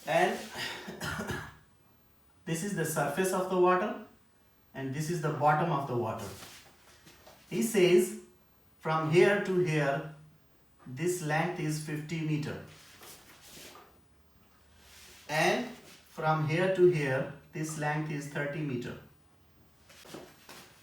And this is the surface of the water and this is the bottom of the water. He says from here to here this length is 50 meter, and from here to here this length is 30 meter.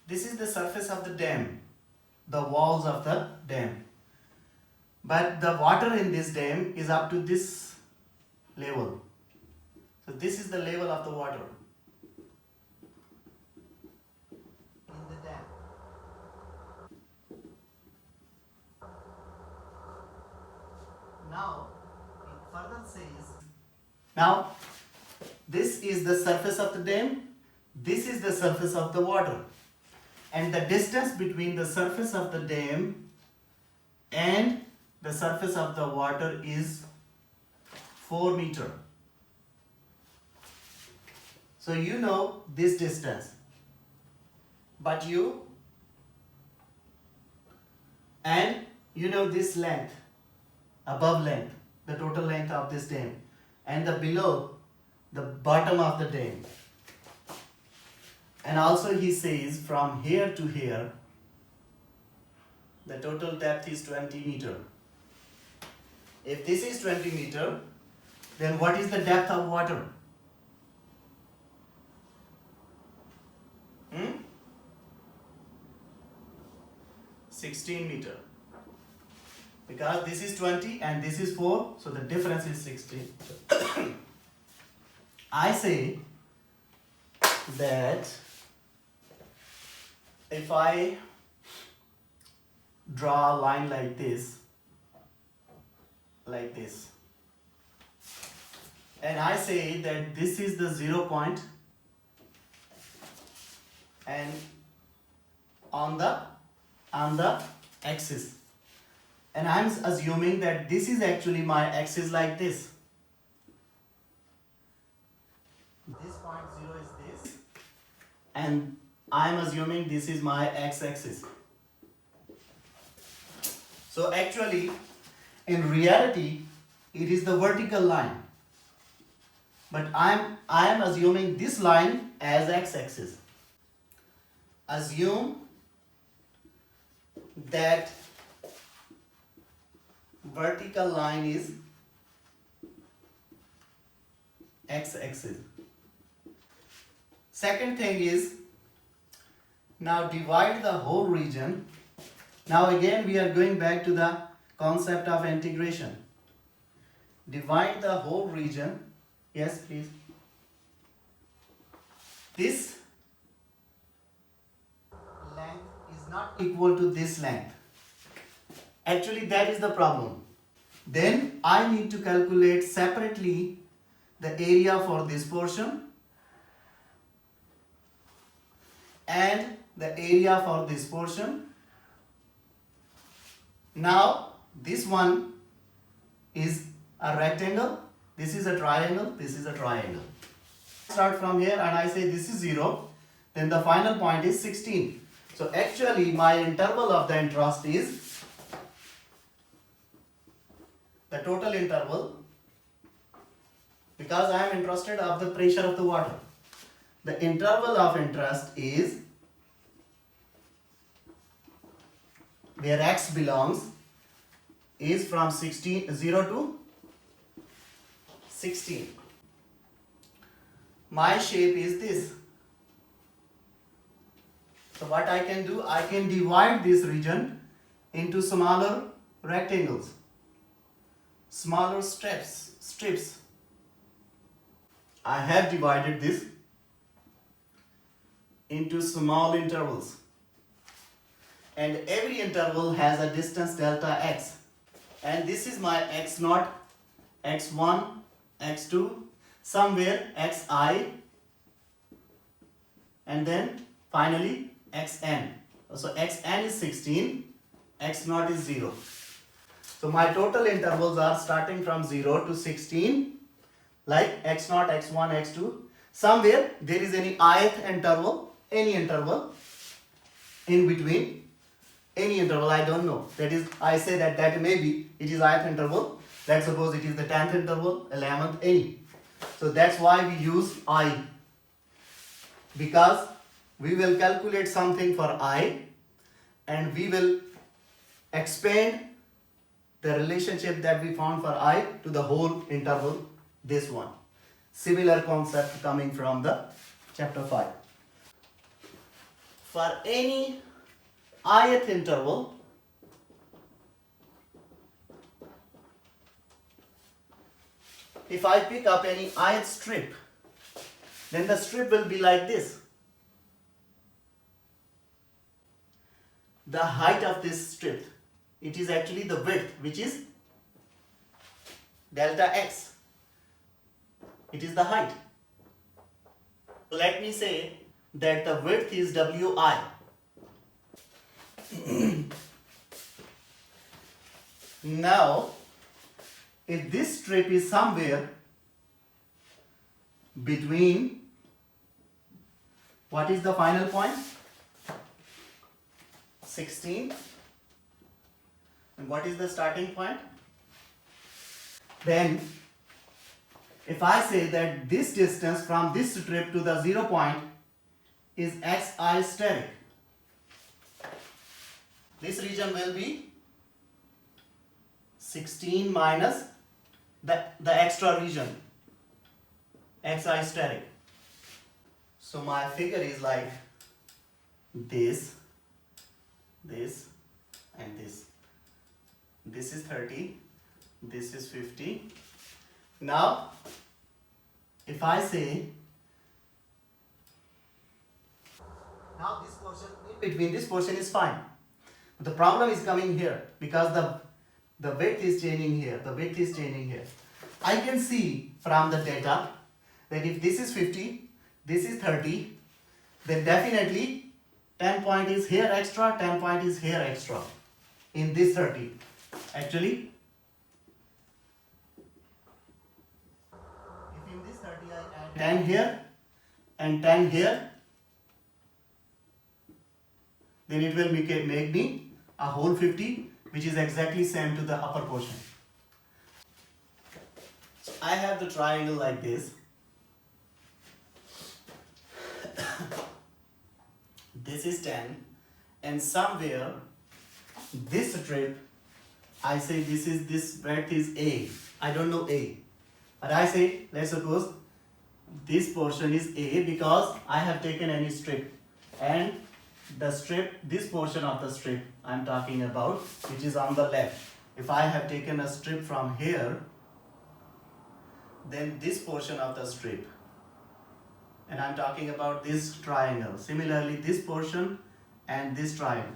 This is the surface of the dam, the walls of the dam. But the water in this dam is up to this level. So this is the level of the water in the dam. Now it further says, now this is the surface of the dam, this is the surface of the water, and the distance between the surface of the dam and the surface of the water is 4 meter. So you know this distance, but you know this length, above length, the total length of this dam, and the below, the bottom of the dam. And also he says from here to here the total depth is 20 meter. If this is 20 meter, then what is the depth of water? 16 meter. Because this is 20 and this is 4, so the difference is 16. I say that if I draw a line like this, and I say that this is the 0 point, and on the axis, and I'm assuming that this is actually my axis like this. This point 0 is this, and I'm assuming this is my x-axis. So actually, in reality, it is the vertical line, but I am assuming this line as x-axis. Assume that vertical line is x-axis. Second thing is, now divide the whole region. Now again we are going back to the concept of integration. Divide the whole region. Yes, please. This length is not equal to this length. Actually, that is the problem. Then I need to calculate separately the area for this portion and the area for this portion. Now this one is a rectangle, this is a triangle, this is a triangle. Start from here and I say this is 0, then the final point is 16. So actually my interval of the interest is, the total interval, because I am interested of the pressure of the water. The interval of interest is where x belongs is from 0 to 16. My shape is this. So what I can do, I can divide this region into smaller rectangles, smaller strips. I have divided this into small intervals, and every interval has a distance delta x, and this is my x0, x1, x2, somewhere xi, and then finally xn. So xn is 16, x0 is 0. So my total intervals are starting from 0 to 16, like x0, x1, x2. Somewhere there is any ith interval, any interval in between, any interval, I don't know. That is, I say that may be, it is ith interval. Let's suppose it is the 10th interval, 11th, any. So that's why we use I, because we will calculate something for I and we will expand the relationship that we found for I to the whole interval, this one. Similar concept coming from the chapter 5. For any ith interval, if I pick up any ith strip, then the strip will be like this. The height of this strip, it is actually the width, which is delta x. It is the height. Let me say that the width is wi. Now, if this strip is somewhere between, what is the final point? 16. And what is the starting point? Then, if I say that this distance from this strip to the 0 point is xi steric, this region will be 16 minus the extra region, xi steric. So my figure is like this, and this. This is 30, this is 50. Now, if I say, now this portion in between, this portion is fine. The problem is coming here because the width is changing here, the width is changing here. I can see from the data that if this is 50, this is 30, then definitely 10 point is here extra, 10 point is here extra in this 30. Actually, if in this 30 I add 10 here and 10 here, then it will make me a whole 50, which is exactly same to the upper portion. So I have the triangle like this. This is 10, and somewhere this strip, I say this breadth is A. I don't know A, but I say, let's suppose this portion is A because I have taken any strip, and the strip, this portion of the strip I'm talking about, which is on the left. If I have taken a strip from here, then this portion of the strip, and I'm talking about this triangle. Similarly, this portion and this triangle.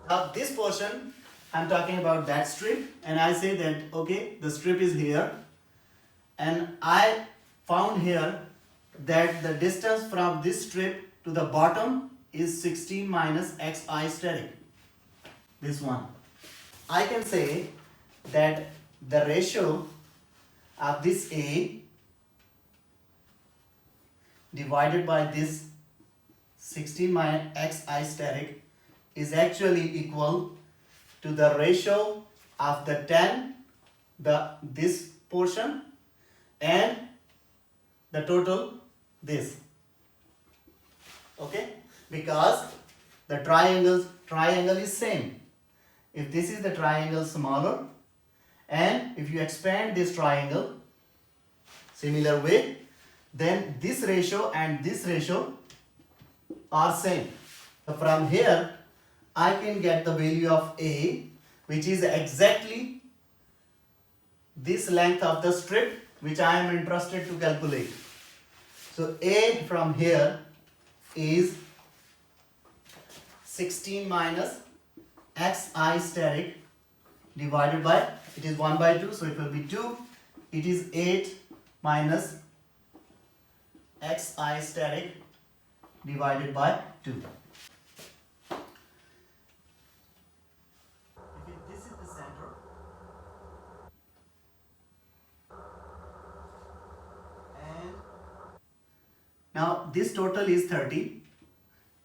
Now this portion, I'm talking about that strip, and I say that, okay, the strip is here, and I found here that the distance from this strip to the bottom is 16 minus xi steric. This one. I can say that the ratio of this A divided by this 16 minus xi steric is actually equal to the ratio of the 10, this portion, and the total this. Okay, because the triangle is same. If this is the triangle smaller, and if you expand this triangle similar way, then this ratio and this ratio are same. So from here I can get the value of A, which is exactly this length of the strip which I am interested to calculate. So A from here is 16 minus xi steric divided by, it is 1 by 2, so it will be 2. It is 8 minus xi steric divided by 2. This is the center. And now this total is 30.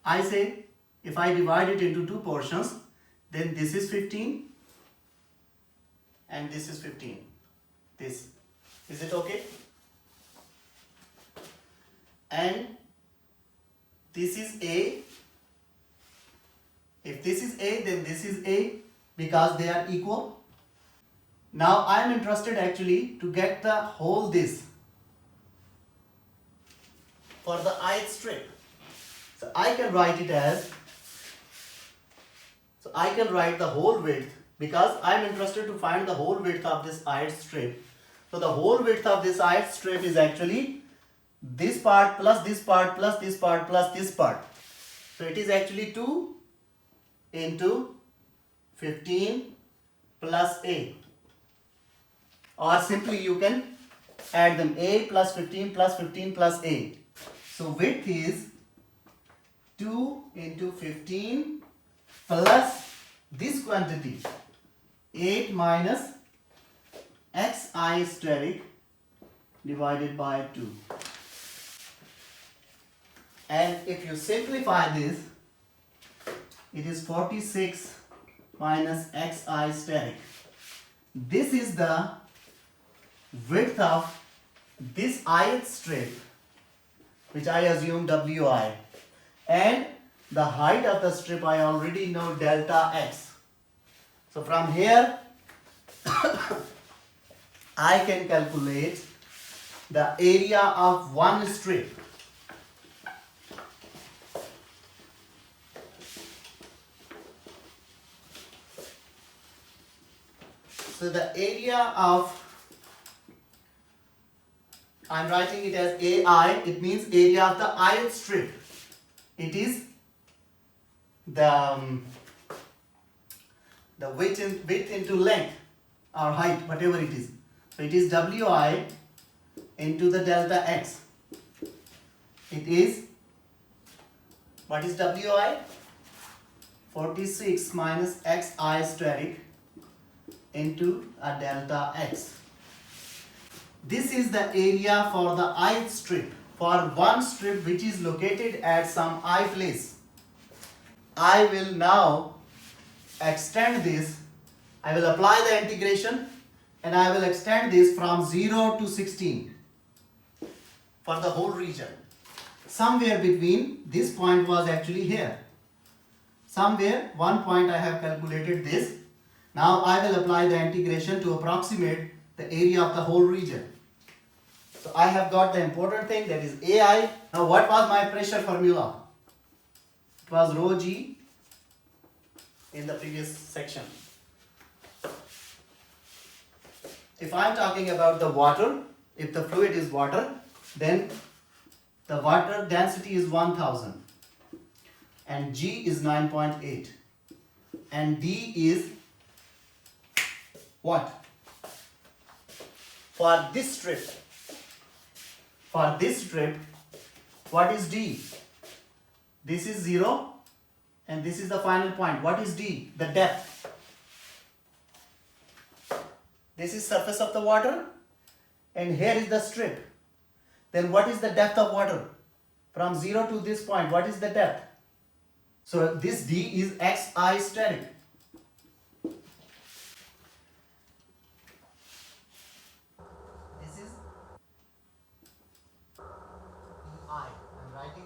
I say if I divide it into two portions, then this is 15 and this is 15. This. Is it okay? and this is A. If this is A, then this is A, because they are equal. Now I am interested actually to get the whole this for the ith strip. So I can write it as, so I can write the whole width, because I am interested to find the whole width of this ith strip. So the whole width of this ith strip is actually this part plus this part plus this part plus this part. So it is actually 2 into 15 plus A. Or simply you can add them, A plus 15 plus 15 plus A. So width is 2 into 15 plus this quantity 8 minus xi steric divided by 2. And if you simplify this, it is 46 minus xi steric. This is the width of this ith strip, which I assume Wi, and the height of the strip I already know delta x. So from here I can calculate the area of one strip. So the area of, I am writing it as AI, it means area of the ith strip. It is the width into length or height, whatever it is. So it is Wi into the delta x. It is, what is Wi? 46 minus xi steric into a delta x. This is the area for the ith strip, for one strip which is located at some I place. I will now extend this, I will apply the integration and I will extend this from 0 to 16 for the whole region. Somewhere between, this point was actually here. Somewhere, one point I have calculated this. Now I will apply the integration to approximate the area of the whole region. So I have got the important thing, that is AI. Now what was my pressure formula? It was rho G in the previous section. If I am talking about the water, if the fluid is water, then the water density is 1000 and G is 9.8 and D is what? For this strip, what is D? This is 0 and this is the final point. What is D? The depth. This is surface of the water and here is the strip. Then what is the depth of water? From 0 to this point, what is the depth? So this D is xi steric.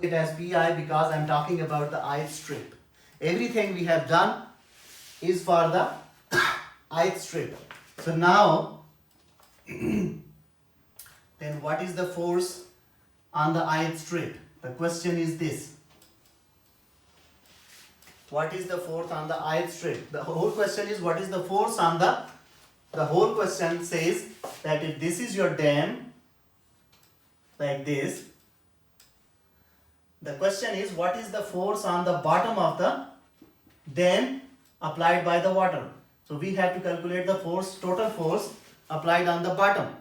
It as Pi because I am talking about the ith strip. Everything we have done is for the ith strip. So now, then what is the force on the ith strip? The question is this. What is the force on the ith strip? The whole question is what is the force on the whole question says that if this is your dam, like this, the question is what is the force on the bottom of the dam applied by the water. So we have to calculate the force, total force applied on the bottom.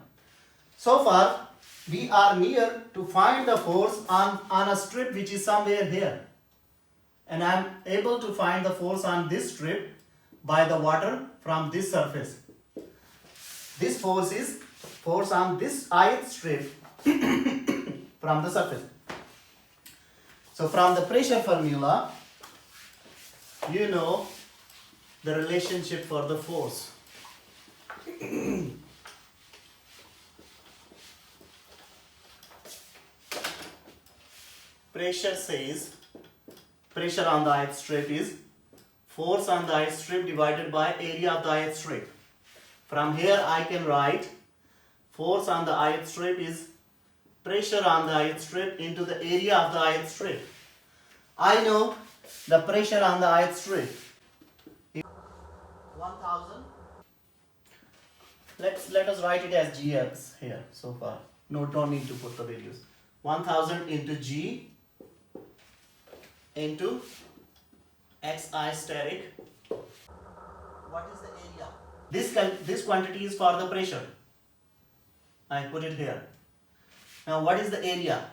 So far we are near to find the force on a strip which is somewhere here. And I am able to find the force on this strip by the water from this surface. This force is force on this ith strip from the surface. So from the pressure formula, you know the relationship for the force. pressure says, pressure on the ith strip is force on the ith strip divided by area of the ith strip. From here I can write force on the ith strip is pressure on the ith strip into the area of the ith strip. I know the pressure on the ith strip is 1000. Let us write it as GX here so far. No, don't need to put the values. 1000 into G into XI steric. What is the area? This quantity is for the pressure. I put it here. Now what is the area?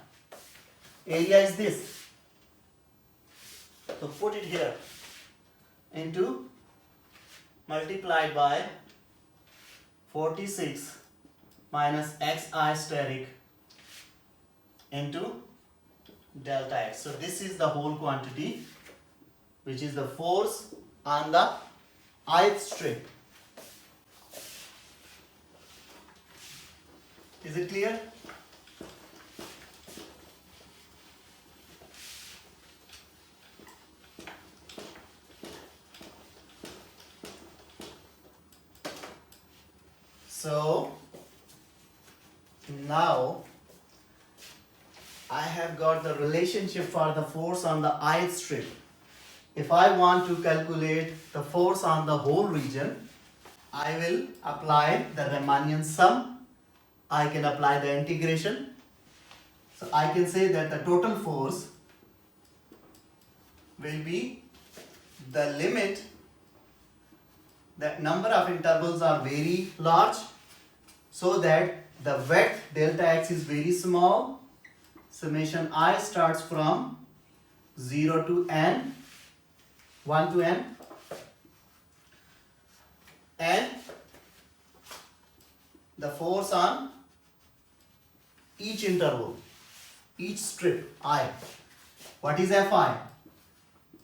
Area is this. So put it here into multiplied by 46 minus XI steric into delta X. So this is the whole quantity, which is the force on the ith strip. Is it clear? So now I have got the relationship for the force on the ith strip. If I want to calculate the force on the whole region, I will apply the Riemannian sum. I can apply the integration. So I can say that the total force will be the limit. That number of intervals are very large, so that the width delta x is very small. Summation I starts from 0 to n, 1 to n, and the force on each interval, each strip I. What is Fi?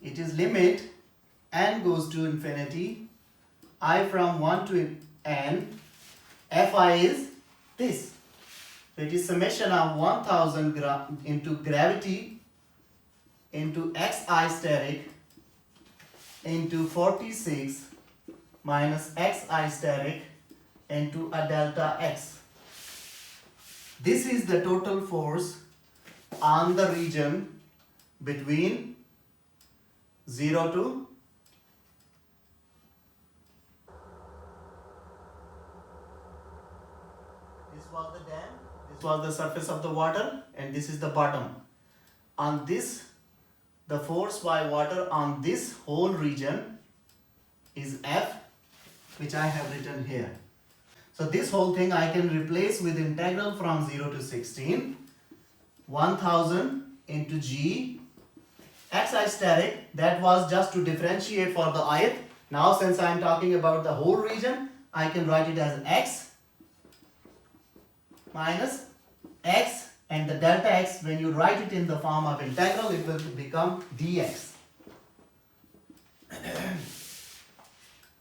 It is limit n goes to infinity, I from 1 to n. Fi is this. It is summation of 1000 into gravity into Xi steric into 46 minus Xi steric into a delta X. This is the total force on the region between 0 to this was the dam, this was the surface of the water, and this is the bottom. On this, the force by water on this whole region is F, which I have written here. So this whole thing I can replace with integral from 0 to 16, 1000 into G, Xi steric, that was just to differentiate for the ith. Now since I am talking about the whole region, I can write it as X minus X, and the delta X, when you write it in the form of integral, it will become dx.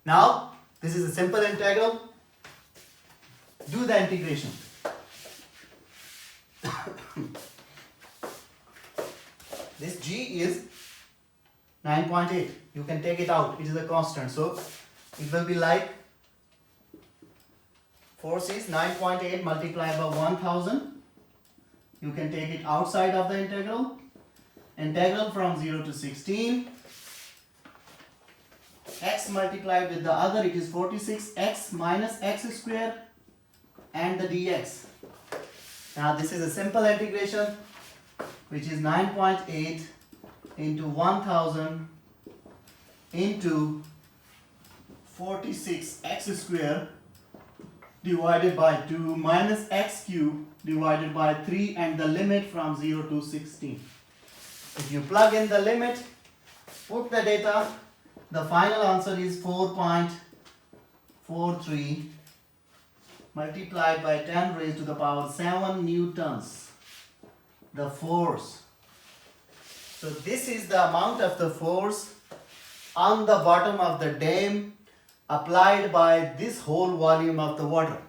Now this is a simple integral. Do the integration. This G is 9.8. You can take it out. It is a constant. So it will be like force is 9.8 multiplied by 1000. You can take it outside of the integral. Integral from 0 to 16. X multiplied with the other, it is 46x minus x square and the dx. Now this is a simple integration, which is 9.8 into 1000 into 46x square divided by 2 minus x cube divided by 3, and the limit from 0 to 16. If you plug in the limit, put the data, the final answer is 4.43 multiplied by 10 raised to the power 7 newtons. The force. So this is the amount of the force on the bottom of the dam applied by this whole volume of the water.